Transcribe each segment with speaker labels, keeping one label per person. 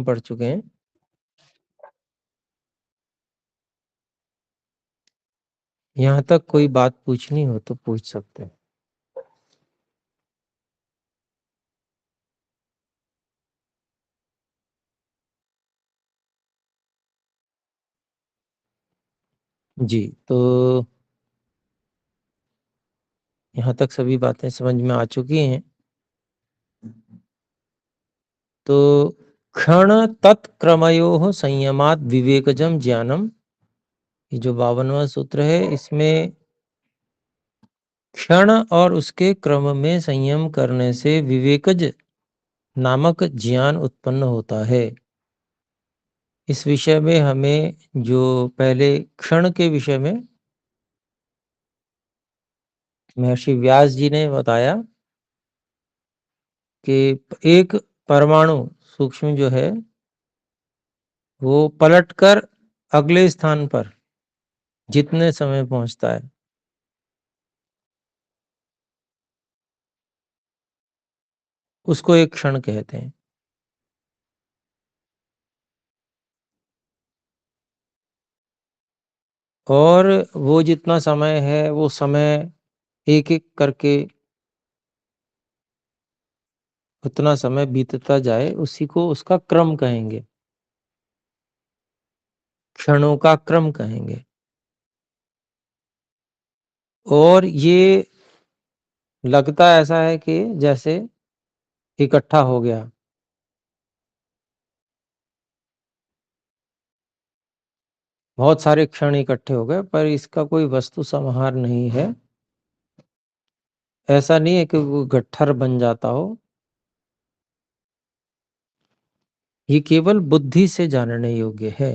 Speaker 1: हम पढ़ चुके हैं। यहाँ तक कोई बात पूछनी हो तो पूछ सकते हैं। जी, तो यहाँ तक सभी बातें समझ में आ चुकी हैं। तो क्षण तत्क्रमयोः संयमात् विवेकजम ज्ञानम, ये जो 52वां सूत्र है, इसमें क्षण और उसके क्रम में संयम करने से विवेकज नामक ज्ञान उत्पन्न होता है। इस विषय में हमें जो पहले क्षण के विषय में महर्षि व्यास जी ने बताया कि एक परमाणु सूक्ष्म जो है वो पलटकर अगले स्थान पर जितने समय पहुंचता है उसको एक क्षण कहते हैं। और वो जितना समय है वो समय एक एक करके उतना समय बीतता जाए, उसी को उसका क्रम कहेंगे, क्षणों का क्रम कहेंगे। और ये लगता ऐसा है कि जैसे इकट्ठा हो गया, बहुत सारे क्षण इकट्ठे हो गए, पर इसका कोई वस्तु समाहार नहीं है। ऐसा नहीं है कि वो गट्ठर बन जाता हो, ये केवल बुद्धि से जानने योग्य है।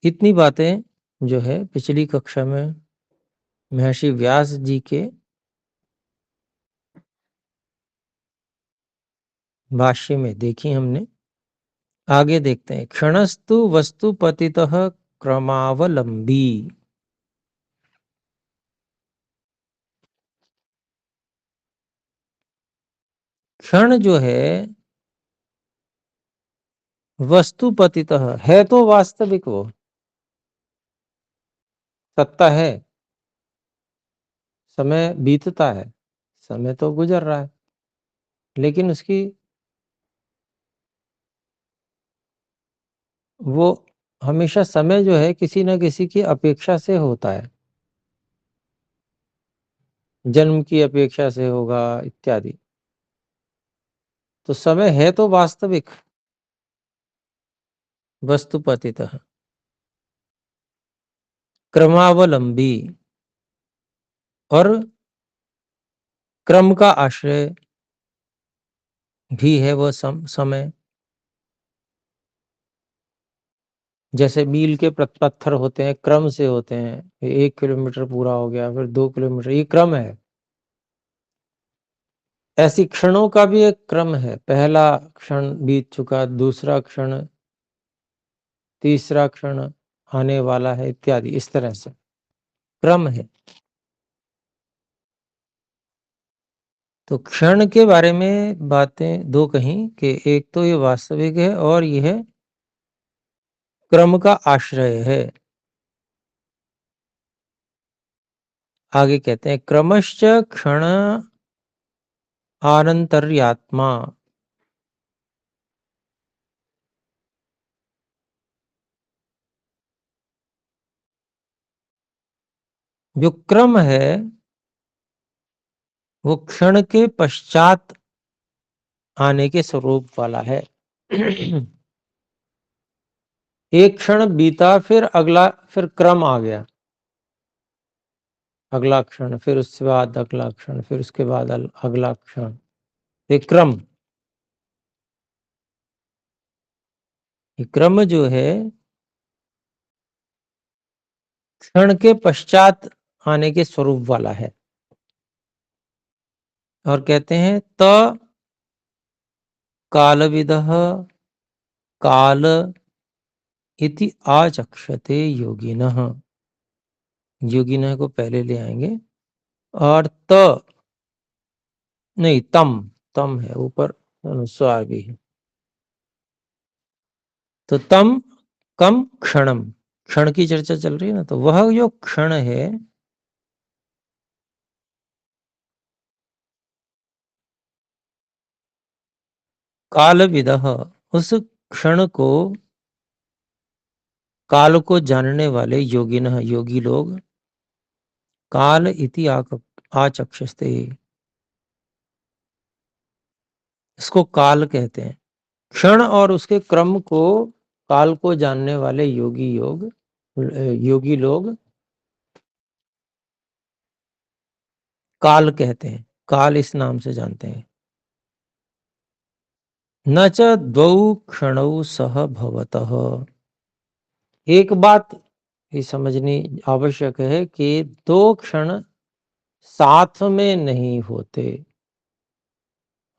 Speaker 1: इतनी बातें जो है पिछली कक्षा में महर्षि व्यास जी के भाष्य में देखी हमने। आगे देखते हैं। क्षणस्तु वस्तु पतितः क्रमावलंबी। क्षण जो है वस्तु पतितः है, तो वास्तविक वो सत्ता है, समय बीतता है, समय तो गुजर रहा है, लेकिन उसकी वो हमेशा समय जो है किसी न किसी की अपेक्षा से होता है, जन्म की अपेक्षा से होगा इत्यादि। तो समय है तो वास्तविक वस्तुपतितः क्रमावलंबी, और क्रम का आश्रय भी है वो समय। जैसे मील के पत्थर होते हैं, क्रम से होते हैं। 1 किलोमीटर पूरा हो गया, फिर 2 किलोमीटर, ये क्रम है। ऐसी क्षणों का भी एक क्रम है। पहला क्षण बीत चुका, दूसरा क्षण, तीसरा क्षण आने वाला है, इत्यादि। इस तरह से क्रम है। तो क्षण के बारे में बातें दो कहीं कि एक तो ये वास्तविक है और यह क्रम का आश्रय है। आगे कहते हैं क्रमश्च क्षण आनंतर्यात्मा। जो क्रम है वो क्षण के पश्चात आने के स्वरूप वाला है। एक क्षण बीता, फिर अगला, फिर क्रम आ गया। अगला क्षण, फिर उसके बाद अगला क्षण, फिर उसके बाद अगला क्षण, एक क्रम। ये क्रम जो है क्षण के पश्चात आने के स्वरूप वाला है। और कहते हैं त कालविदः काल इति आचक्षते योगिनः। योगिनः को पहले ले आएंगे। और त नहीं, तम, तम है ऊपर, अनुस्वार भी है। तो तम कम क्षणम, क्षण की चर्चा चल रही है ना, तो वह जो क्षण है, काल विदः, उस क्षण को, काल को जानने वाले योगिनः, योगी लोग, काल इति आचक्षते, इसको काल कहते हैं। क्षण और उसके क्रम को, काल को जानने वाले योगी लोग काल कहते हैं, काल इस नाम से जानते हैं। न च द्वौ क्षणौ सह भवतः, एक बात ये समझनी आवश्यक है कि दो क्षण साथ में नहीं होते,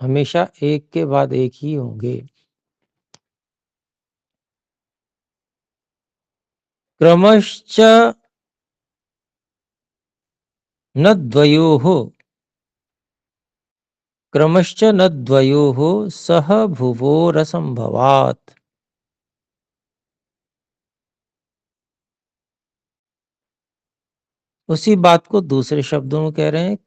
Speaker 1: हमेशा एक के बाद एक ही होंगे। क्रमश्च न द्वयोः, क्रमश्च न द्वयोः सह भुवोरसंभवात्, उसी बात को दूसरे शब्दों में कह रहे हैं।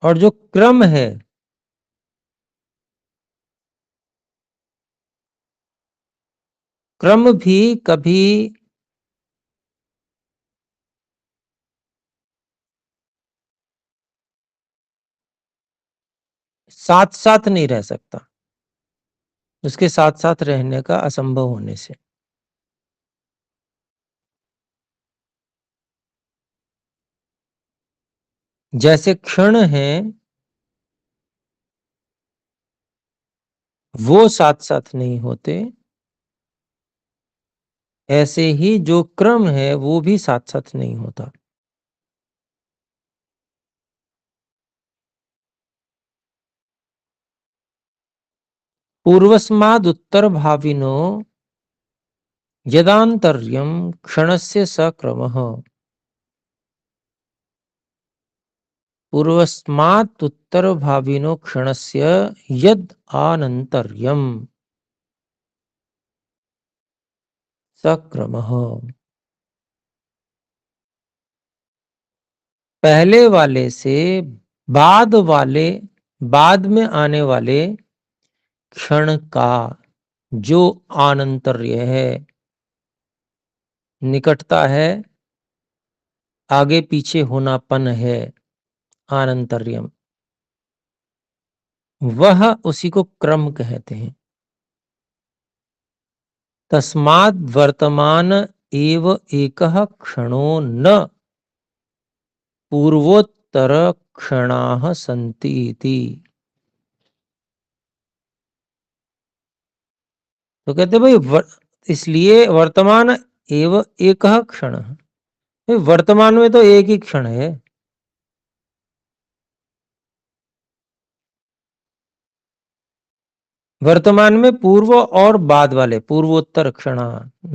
Speaker 1: और जो क्रम है, क्रम भी कभी साथ साथ नहीं रह सकता, उसके साथ साथ रहने का असंभव होने से। जैसे क्षण है वो साथ साथ नहीं होते, ऐसे ही जो क्रम है वो भी साथ साथ नहीं होता। पूर्वस्माद उत्तर भाविनो यदांतर्यम क्षणस्य स क्रमः, पूर्वस्मात् उत्तर भाविनो क्षणस्य यद आनंतर्यम स क्रमः, पहले वाले से बाद वाले, बाद में आने वाले क्षण का जो आनंतर्य है, निकटता है, आगे पीछे होनापन है, आनंतर्यम, वह उसी को क्रम कहते हैं। तस्माद् वर्तमान एव एकः क्षणो न पूर्वोत्तर क्षणाः सन्ति इति, तो कहते भाई इसलिए वर्तमान एव एकः क्षण, वर्तमान में तो एक ही क्षण है, वर्तमान में पूर्व और बाद वाले पूर्वोत्तर क्षण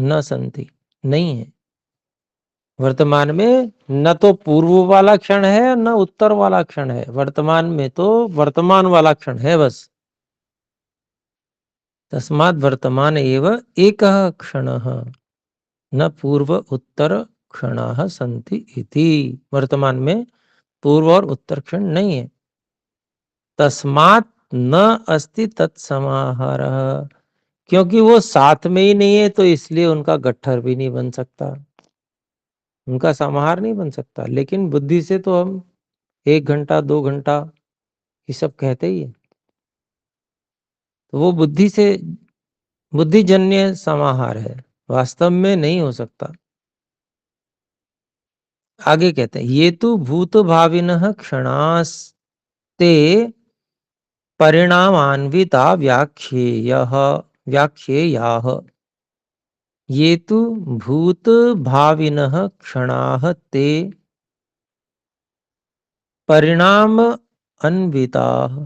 Speaker 1: न संति, नहीं है। वर्तमान में न तो पूर्व वाला क्षण है न उत्तर वाला क्षण है, वर्तमान में तो वर्तमान वाला क्षण है बस। तस्मात् वर्तमान एव एकः क्षणः न पूर्व उत्तर क्षणाः सन्ति इति, वर्तमान में पूर्व और उत्तर क्षण नहीं है। तस्मात् न अस्ति तत्समाहारः, क्योंकि वो साथ में ही नहीं है तो इसलिए उनका गट्ठर भी नहीं बन सकता, उनका समाहार नहीं बन सकता। लेकिन बुद्धि से तो हम 1 घंटा 2 घंटा ये सब कहते ही है, तो वो बुद्धि से, बुद्धिजन्य समाहार है, वास्तव में नहीं हो सकता। आगे कहते हैं ये तो भूत भाविनः क्षणास्ते परिणामान्विता व्याख्येयः, व्याख्येयाः, ये तु भूत भाविनः क्षणाः ते परिणाम अन्विताः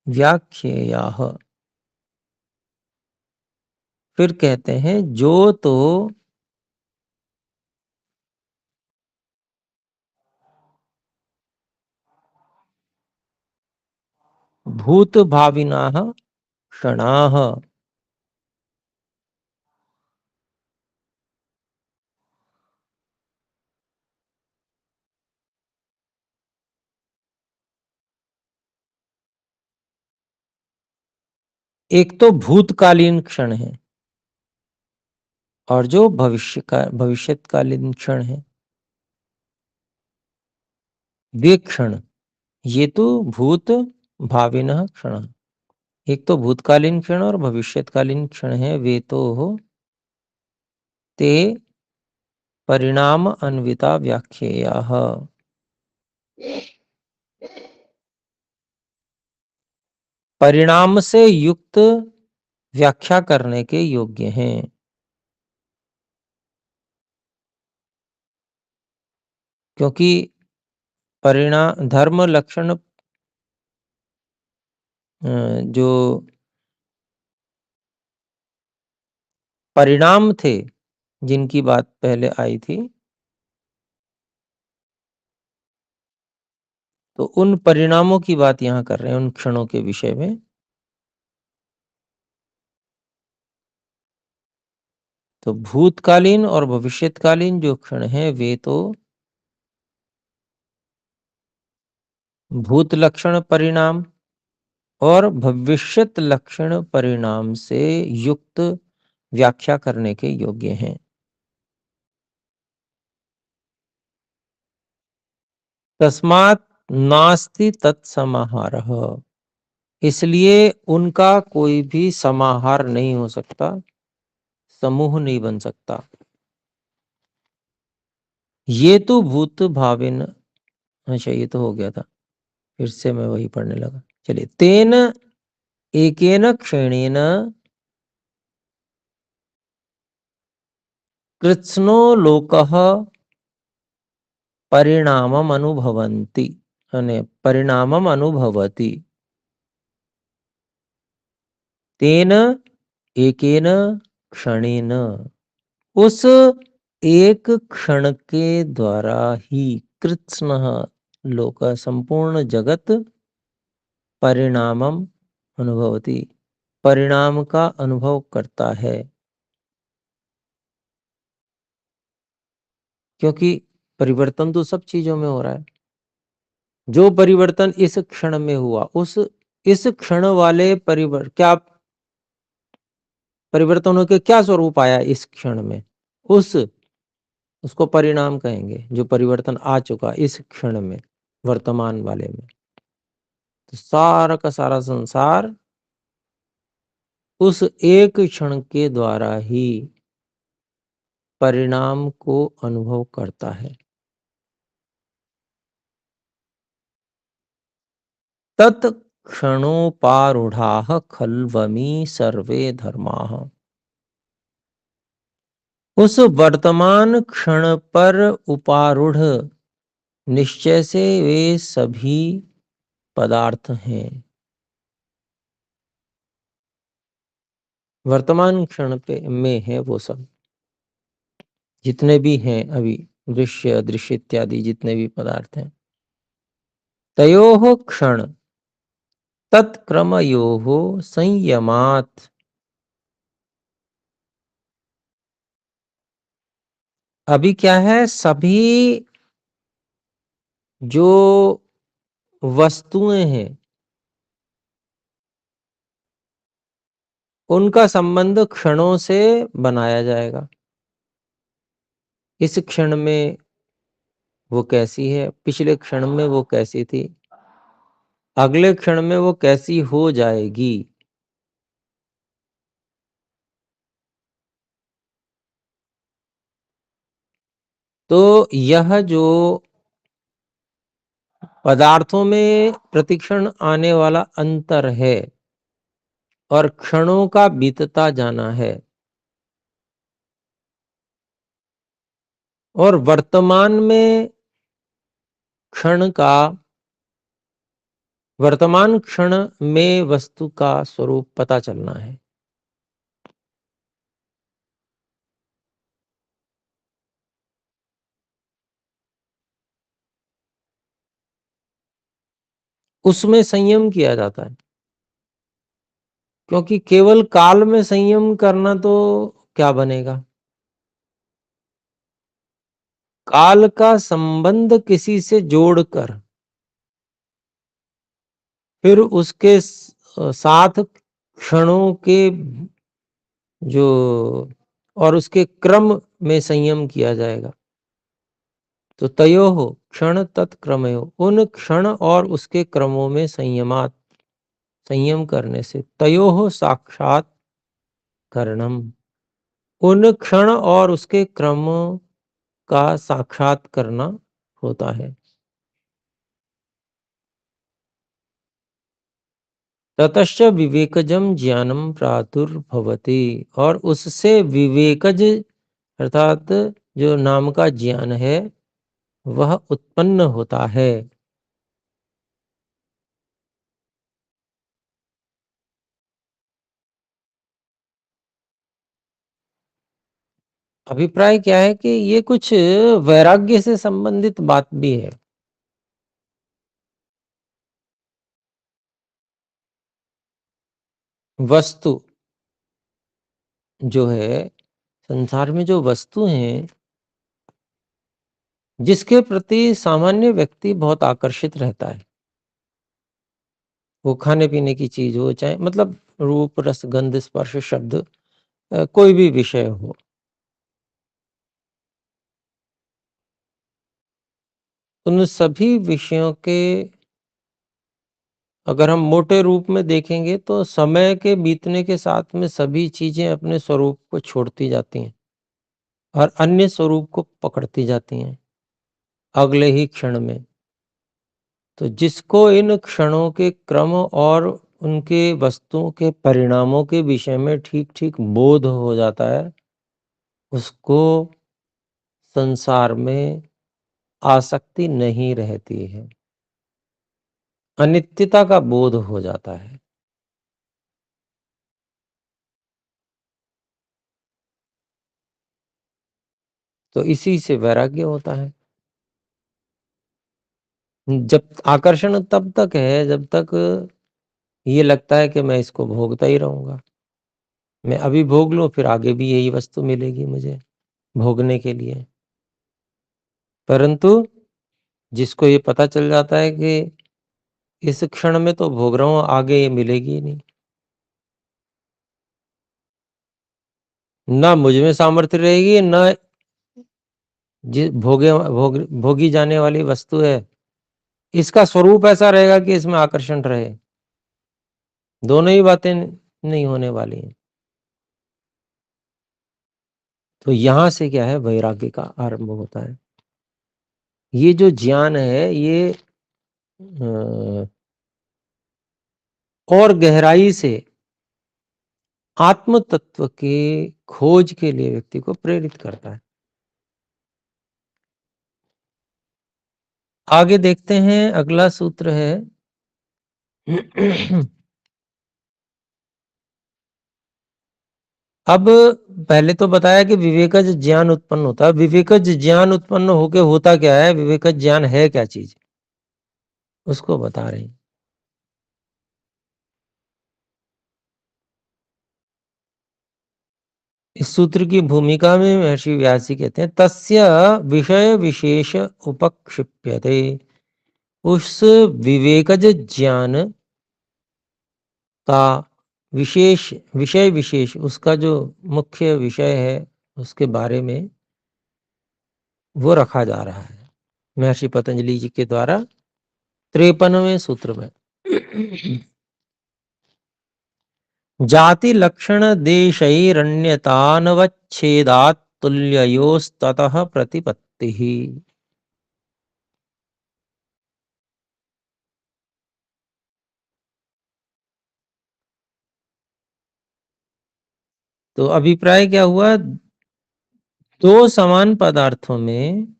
Speaker 1: व्याख्येयाः। फिर कहते हैं जो तो भूतभाविनः क्षणाः। एक तो भूतकालीन क्षण है और जो भविष्यकालीन क्षण है, वे क्षण, ये तो भूत भाविनः क्षण। एक तो भूतकालीन क्षण और भविष्यकालीन क्षण है, वे तो ते परिणाम अन्विता व्याख्येयाः। परिणाम से युक्त व्याख्या करने के योग्य हैं। क्योंकि परिणाम धर्म लक्षण जो परिणाम थे, जिनकी बात पहले आई थी, तो उन परिणामों की बात यहाँ कर रहे हैं, उन क्षणों के विषय में। तो भूतकालीन और भविष्यकालीन जो क्षण हैं, वे तो भूत लक्षण परिणाम और भविष्यत लक्षण परिणाम से युक्त व्याख्या करने के योग्य हैं। तस्मात् नास्ति तत्समाहारः, इसलिए उनका कोई भी समाहार नहीं हो सकता, समूह नहीं बन सकता। ये तो भूत भाविन, अच्छा ये तो हो गया था, फिर से मैं वही पढ़ने लगा। चलिए, तेन एकेन क्षणेन कृत्स्नो लोकः परिणामम् अनुभवन्ति, यानी परिणामम् अनुभवति। तेन एकेन क्षणेन, उस एक क्षण के द्वारा ही कृत्स्नः लोक, संपूर्ण जगत परिणामम अनुभवति, परिणाम का अनुभव करता है। क्योंकि परिवर्तन तो सब चीजों में हो रहा है। जो परिवर्तन इस क्षण में हुआ, उस इस क्षण वाले क्या परिवर्तनों के क्या स्वरूप आया इस क्षण में, उस उसको परिणाम कहेंगे। जो परिवर्तन आ चुका इस क्षण में, वर्तमान वाले में, तो सारा का सारा संसार उस एक क्षण के द्वारा ही परिणाम को अनुभव करता है। तत् क्षणोपारूढ़ाः खल्वमी सर्वे धर्माः, उस वर्तमान क्षण पर उपारूढ़ निश्चय से वे सभी पदार्थ हैं। वर्तमान क्षण पे में है वो सब, जितने भी हैं अभी, दृश्य अदृश्य इत्यादि जितने भी पदार्थ हैं। तयोः क्षण तत्क्रमयोः संयमात्, अभी क्या है, सभी जो वस्तुएं हैं उनका संबंध क्षणों से बनाया जाएगा। इस क्षण में वो कैसी है, पिछले क्षण में वो कैसी थी, अगले क्षण में वो कैसी हो जाएगी। तो यह जो पदार्थों में प्रतिक्षण आने वाला अंतर है और क्षणों का बीतता जाना है, और वर्तमान में क्षण का, वर्तमान क्षण में वस्तु का स्वरूप पता चलना है। उसमें संयम किया जाता है। क्योंकि केवल काल में संयम करना तो क्या बनेगा? काल का संबंध किसी से जोड़कर फिर उसके साथ क्षणों के जो और उसके क्रम में संयम किया जाएगा। तो तयोः क्षण तत्क्रमयोः, उन क्षण और उसके क्रमों में संयम करने से तयोः साक्षात करणम, उन क्षण और उसके क्रमों का साक्षात करना होता है। ततश्च विवेकजम ज्ञानम प्रादुर्भवति, और उससे विवेकज अर्थात जो नाम का ज्ञान है वह उत्पन्न होता है। अभिप्राय क्या है कि ये कुछ वैराग्य से संबंधित बात भी है। वस्तु जो है, संसार में जो वस्तु हैं, जिसके प्रति सामान्य व्यक्ति बहुत आकर्षित रहता है, वो खाने पीने की चीज हो, चाहे मतलब रूप रस गंध स्पर्श शब्द, कोई भी विषय हो, उन सभी विषयों के अगर हम मोटे रूप में देखेंगे तो समय के बीतने के साथ में सभी चीजें अपने स्वरूप को छोड़ती जाती हैं और अन्य स्वरूप को पकड़ती जाती हैं अगले ही क्षण में। तो जिसको इन क्षणों के क्रम और उनके वस्तुओं के परिणामों के विषय में ठीक ठीक बोध हो जाता है, उसको संसार में आसक्ति नहीं रहती है, अनित्यता का बोध हो जाता है। तो इसी से वैराग्य होता है। जब आकर्षण तब तक है जब तक ये लगता है कि मैं इसको भोगता ही रहूंगा, मैं अभी भोग लूं फिर आगे भी यही वस्तु मिलेगी मुझे भोगने के लिए। परंतु जिसको ये पता चल जाता है कि इस क्षण में तो भोग रहा हूं, आगे ये मिलेगी ही नहीं, ना मुझ में सामर्थ्य रहेगी, ना भोगी जाने वाली वस्तु है इसका स्वरूप ऐसा रहेगा कि इसमें आकर्षण रहे। दोनों ही बातें नहीं होने वाली हैं। तो यहां से क्या है, वैराग्य का आरंभ होता है। ये जो ज्ञान है ये और गहराई से आत्म तत्व के खोज के लिए व्यक्ति को प्रेरित करता है। आगे देखते हैं, अगला सूत्र है अब पहले तो बताया कि विवेकज ज्ञान उत्पन्न होता है। विवेकज ज्ञान उत्पन्न होके होता क्या है, विवेकज ज्ञान है क्या चीज, उसको बता रहे हैं। इस सूत्र की भूमिका में महर्षि व्यास जी कहते हैं, तस्य विषय विशेष उपक्षिप्यते, उस विवेकज ज्ञान का विषय विशेष, उसका जो मुख्य विषय है उसके बारे में वो रखा जा रहा है महर्षि पतंजलि जी के द्वारा 53वें सूत्र में। जाति लक्षण देशैरण्यतानवच्छेदात् तुल्ययोस्ततः प्रतिपत्ति। तो अभिप्राय क्या हुआ, दो समान पदार्थों में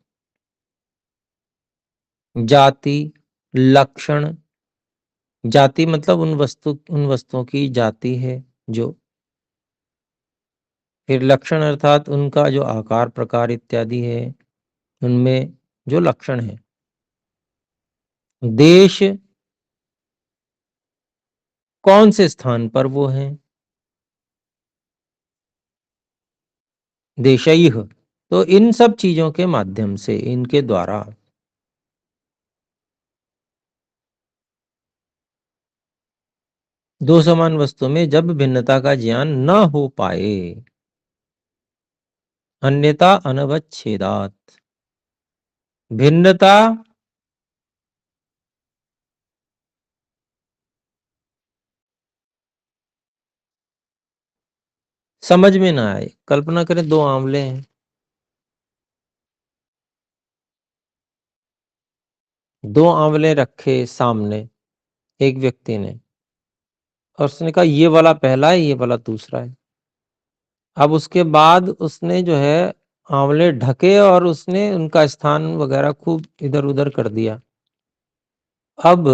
Speaker 1: जाति लक्षण, जाति मतलब उन वस्तुओं की जाति है जो, फिर लक्षण अर्थात उनका जो आकार प्रकार इत्यादि है, उनमें जो लक्षण है। देश कौन से स्थान पर वो हैं। देशैः, तो इन सब चीजों के माध्यम से, इनके द्वारा दो समान वस्तु में जब भिन्नता का ज्ञान न हो पाए, अन्यथा अनवच्छेदात्, भिन्नता समझ में ना आए। कल्पना करें, दो आंवले हैं, दो आंवले रखे सामने एक व्यक्ति ने, और उसने कहा ये वाला पहला है, ये वाला दूसरा है। अब उसके बाद उसने जो है आंवले ढके और उसने उनका स्थान वगैरह खूब इधर उधर कर दिया। अब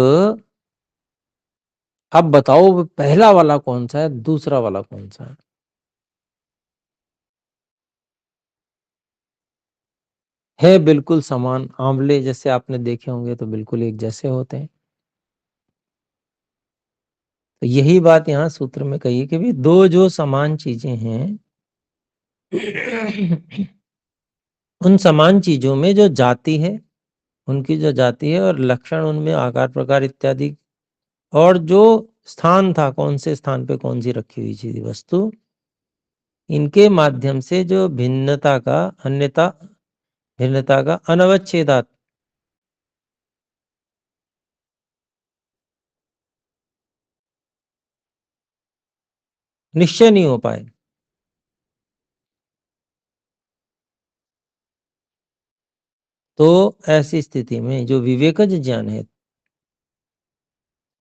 Speaker 1: बताओ पहला वाला कौन सा है, दूसरा वाला कौन सा है बिल्कुल समान। आंवले जैसे आपने देखे होंगे तो बिल्कुल एक जैसे होते हैं। तो यही बात यहाँ सूत्र में कही है कि भी दो जो समान चीजें हैं, उन समान चीजों में जो जाति है, उनकी जो जाति है और लक्षण उनमें आकार प्रकार इत्यादि, और जो स्थान था, कौन से स्थान पे कौन सी रखी हुई चीज वस्तु, इनके माध्यम से जो भिन्नता का, अन्यता भिन्नता का अनवच्छेदात, निश्चय नहीं हो पाए। तो ऐसी स्थिति में जो विवेकज ज्ञान है,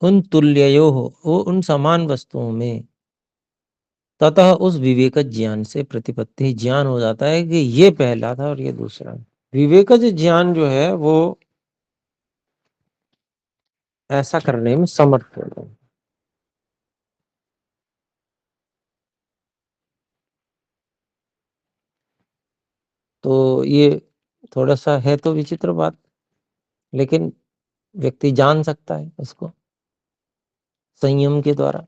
Speaker 1: उन तुल्ययो हो, वो उन समान वस्तुओं में, ततः उस विवेकज ज्ञान से प्रतिपत्ति ज्ञान हो जाता है कि ये पहला था और ये दूसरा है। विवेकज ज्ञान जो है वो ऐसा करने में समर्थ है। तो ये थोड़ा सा है तो विचित्र बात, लेकिन व्यक्ति जान सकता है उसको संयम के द्वारा।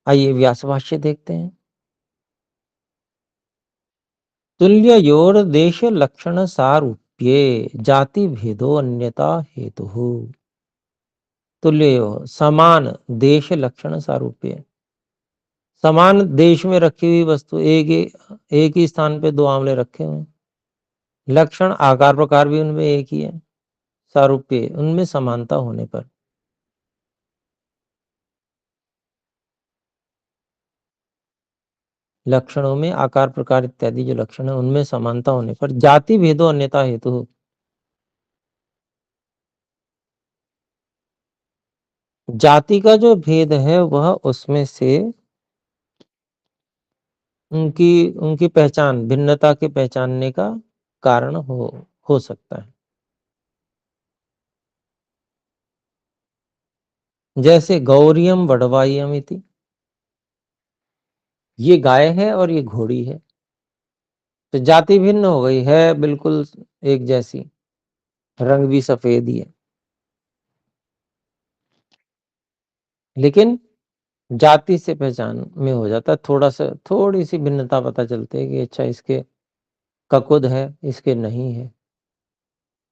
Speaker 1: आइए व्यास भाष्य देखते हैं। तुल्ययोर देश लक्षण सारूप्ये जाति भेदो अन्यता हेतु। तुल्यो समान, देश लक्षण सारूप्य, समान देश में रखी हुई वस्तु, एक ही स्थान पे दो आंवले रखे हुए, लक्षण आकार प्रकार भी उनमें एक ही है, सारूप्य उनमें समानता होने पर, लक्षणों में आकार प्रकार इत्यादि जो लक्षण है उनमें समानता होने पर जाति भेदो अन्यथा हेतु। जाति का जो भेद है वह उसमें से उनकी उनकी पहचान, भिन्नता के पहचानने का कारण हो सकता है। जैसे गौरियम वडवाइयम इति, ये गाय है और ये घोड़ी है, तो जाति भिन्न हो गई है, बिल्कुल एक जैसी, रंग भी सफेद ही है, लेकिन जाति से पहचान में हो जाता है, थोड़ा सा थोड़ी सी भिन्नता पता चलती है कि अच्छा इसके ककुद है, इसके नहीं है,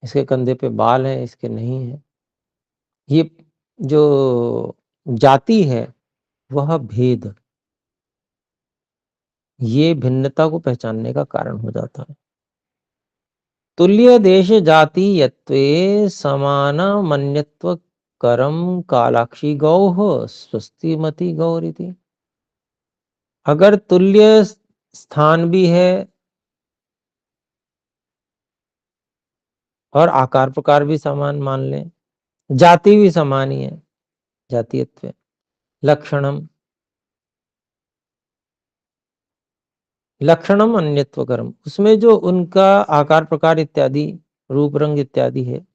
Speaker 1: इसके कंधे पे बाल है, इसके नहीं है। ये जो जाति है वह भेद, ये भिन्नता को पहचानने का कारण हो जाता है। तुल्य देश जातीयत्वे समानमन्यत्व करम कालाक्षी गौः स्वस्तिमति गौरिति। अगर तुल्य स्थान भी है और आकार प्रकार भी समान मान लें, जाति भी समान ही है, जातीयत्व लक्षणम, लक्षणम अन्यत्व कर्म, उसमें जो उनका आकार प्रकार इत्यादि, रूप रंग इत्यादि है,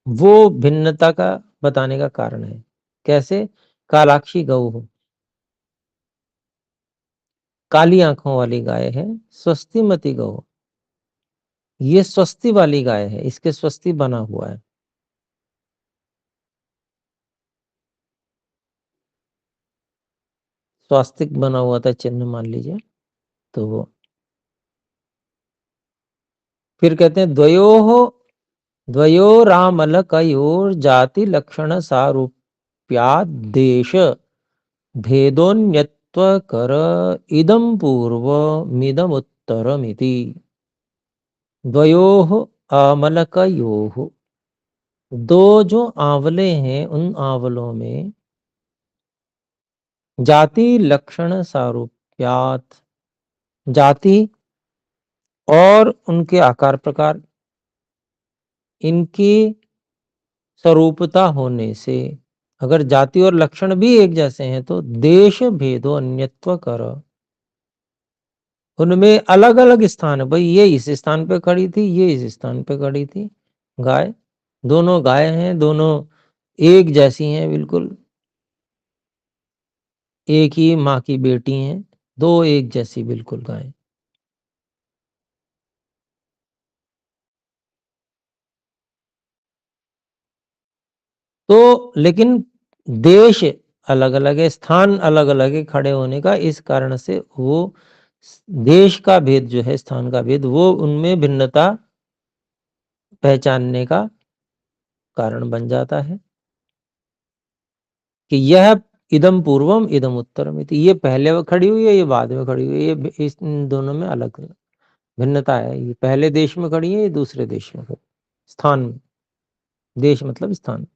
Speaker 1: वो भिन्नता का बताने का कारण है। कैसे? कालाक्षी गौ हो, काली आंखों वाली गाय है, स्वस्तिमती गौ, ये स्वस्ति वाली गाय है, इसके स्वस्ति बना हुआ है। स्वास्तिक बना हुआ था चिन्ह मान लीजिए, तो वो। फिर कहते हैं द्वयोः द्वयोरामलकयोर्जातिलक्षणसारूप्याद्देश भेदोऽन्यत्वकर इदं पूर्वमिदमुत्तरमिति। द्वयोः आमलकयोः, दो जो आंवले हैं उन आंवलों में जाति लक्षण सारूप्यात, जाति और उनके आकार प्रकार, इनकी स्वरूपता होने से, अगर जाति और लक्षण भी एक जैसे हैं तो देश भेदो अन्यत्व कर, उनमें अलग अलग स्थान है। भाई ये इस स्थान पे खड़ी थी, ये इस स्थान पे खड़ी थी। गाय, दोनों गाय हैं, दोनों एक जैसी हैं बिल्कुल, एक ही माँ की बेटी हैं, दो एक जैसी बिल्कुल गाय। तो लेकिन देश अलग अलग है, स्थान अलग अलग है खड़े होने का, इस कारण से वो देश का भेद जो है, स्थान का भेद, वो उनमें भिन्नता पहचानने का कारण बन जाता है कि यह इदम पूर्वम इदम उत्तरम इति, ये पहले वो खड़ी हुई है, ये बाद में खड़ी हुई है, ये इस इन दोनों में अलग भिन्नता है। ये पहले देश में खड़ी है, ये दूसरे देश में खड़ी, स्थान में, देश मतलब स्थान।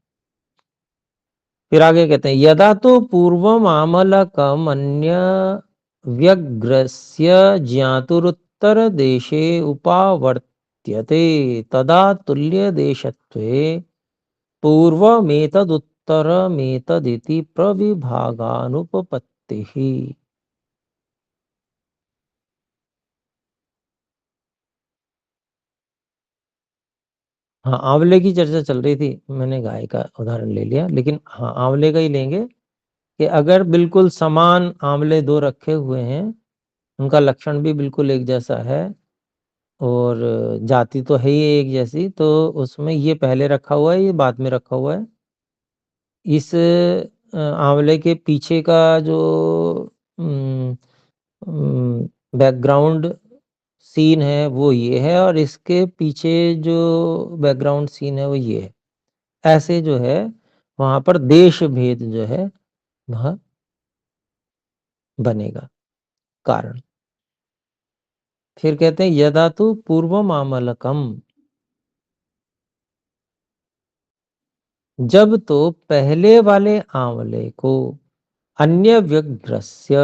Speaker 1: फिर आगे कहते हैं यदा तो पूर्वम आमलकम अन्य व्यग्रस्य ज्ञातुरुत्तर देशे उपावर्त्यते तदा तुल्य देशत्वे पूर्वमेतदुत्तरमेतदिति प्रविभागानुपपत्तिः। हाँ, आंवले की चर्चा चल रही थी, मैंने गाय का उदाहरण ले लिया, लेकिन हाँ आंवले का ही लेंगे कि अगर बिल्कुल समान आंवले दो रखे हुए हैं, उनका लक्षण भी बिल्कुल एक जैसा है और जाति तो है ही एक जैसी, तो उसमें ये पहले रखा हुआ है, ये बाद में रखा हुआ है। इस आंवले के पीछे का जो बैकग्राउंड सीन है वो ये है, और इसके पीछे जो बैकग्राउंड सीन है वो ये है। ऐसे जो है वहां पर देश भेद जो है वह बनेगा कारण। फिर कहते हैं यदा तो पूर्व मामलकम, जब तो पहले वाले आंवले को अन्य व्यग्रस्य,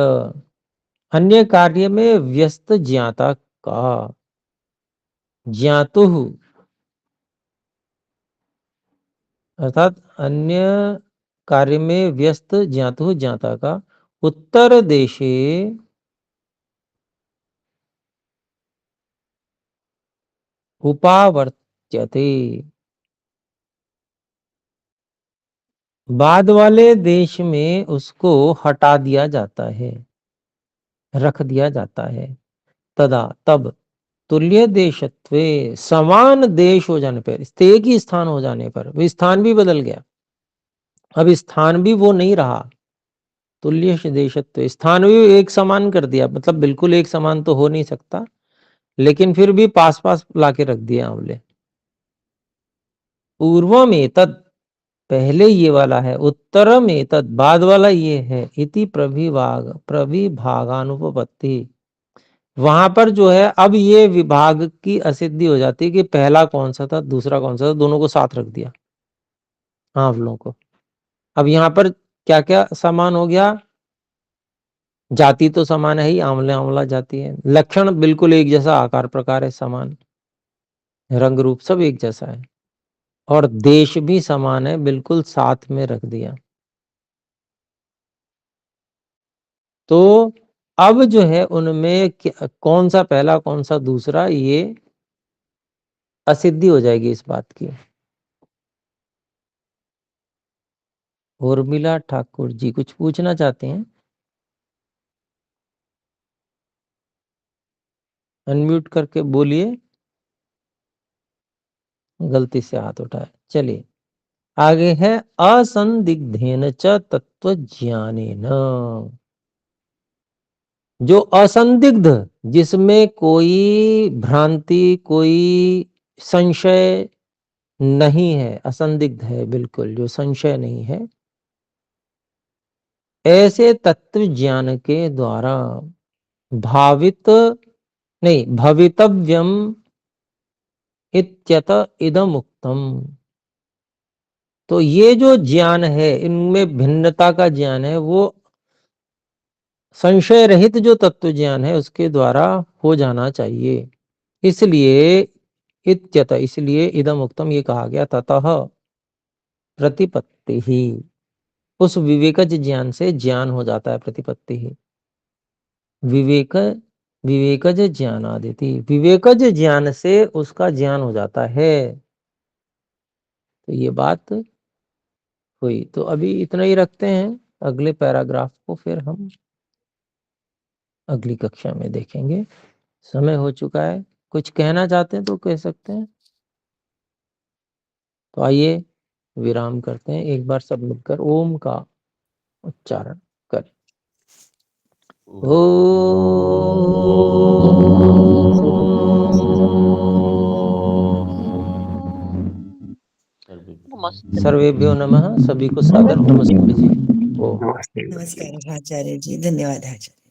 Speaker 1: अन्य कार्य में व्यस्त ज्ञाता का, ज्ञातु अर्थात अन्य कार्य में व्यस्त ज्ञातु ज्ञाता का उत्तर देशे उपावर्त्यते, बाद वाले देश में उसको हटा दिया जाता है, रख दिया जाता है। तदा तब तुल्य देशत्वे, समान देश हो जाने पर, एक ही स्थान हो जाने पर, वो स्थान भी बदल गया, अब स्थान भी वो नहीं रहा। तुल्य देशत्व, स्थान भी एक समान कर दिया, मतलब बिल्कुल एक समान तो हो नहीं सकता, लेकिन फिर भी पास पास लाके रख दिए आंवले। पूर्वम एतद, पहले ये वाला है, उत्तरम एतद, बाद वाला ये है, इति प्रविभागानुपपत्ति, वहां पर जो है अब ये विभाग की असिद्धि हो जाती है कि पहला कौन सा था दूसरा कौन सा था, दोनों को साथ रख दिया आंवलों को। अब यहाँ पर क्या क्या समान हो गया, जाति तो समान है ही, आंवले आंवला जाति है, लक्षण बिल्कुल एक जैसा, आकार प्रकार है समान, रंग रूप सब एक जैसा है, और देश भी समान है, बिल्कुल साथ में रख दिया। तो अब जो है उनमें कौन सा पहला कौन सा दूसरा, ये असिद्धि हो जाएगी इस बात की। उर्मिला ठाकुर जी कुछ पूछना चाहते हैं? अनम्यूट करके बोलिए, गलती से हाथ उठाए। चलिए आगे है असंदिग्धेन च तत्व ज्ञानेन, जो असंदिग्ध, जिसमें कोई भ्रांति, कोई संशय नहीं है, असंदिग्ध है बिल्कुल, जो संशय नहीं है, ऐसे तत्व ज्ञान के द्वारा भवितव्यम इत्यत इदम उक्तम। तो ये जो ज्ञान है, इनमें भिन्नता का ज्ञान है, वो संशय रहित जो तत्व ज्ञान है उसके द्वारा हो जाना चाहिए। इसलिए इत्यत, इसलिए इदम उक्तम, ये कहा गया, ततः प्रतिपत्ति ही, उस विवेकज ज्ञान से ज्ञान हो जाता है, प्रतिपत्ति ही। विवेक विवेकज ज्ञान आदिति, विवेकज ज्ञान से उसका ज्ञान हो जाता है। तो ये बात हुई। तो अभी इतना ही रखते हैं, अगले पैराग्राफ को फिर हम अगली कक्षा में देखेंगे। समय हो चुका है, कुछ कहना चाहते हैं तो कह सकते हैं। तो आइए विराम करते हैं, एक बार सब मिलकर ओम का उच्चारण करें। सर्वेभ्यो नमः, सभी को सादर नमस्ते जी। ओम।
Speaker 2: नमस्कार आचार्य जी, धन्यवाद आचार्य।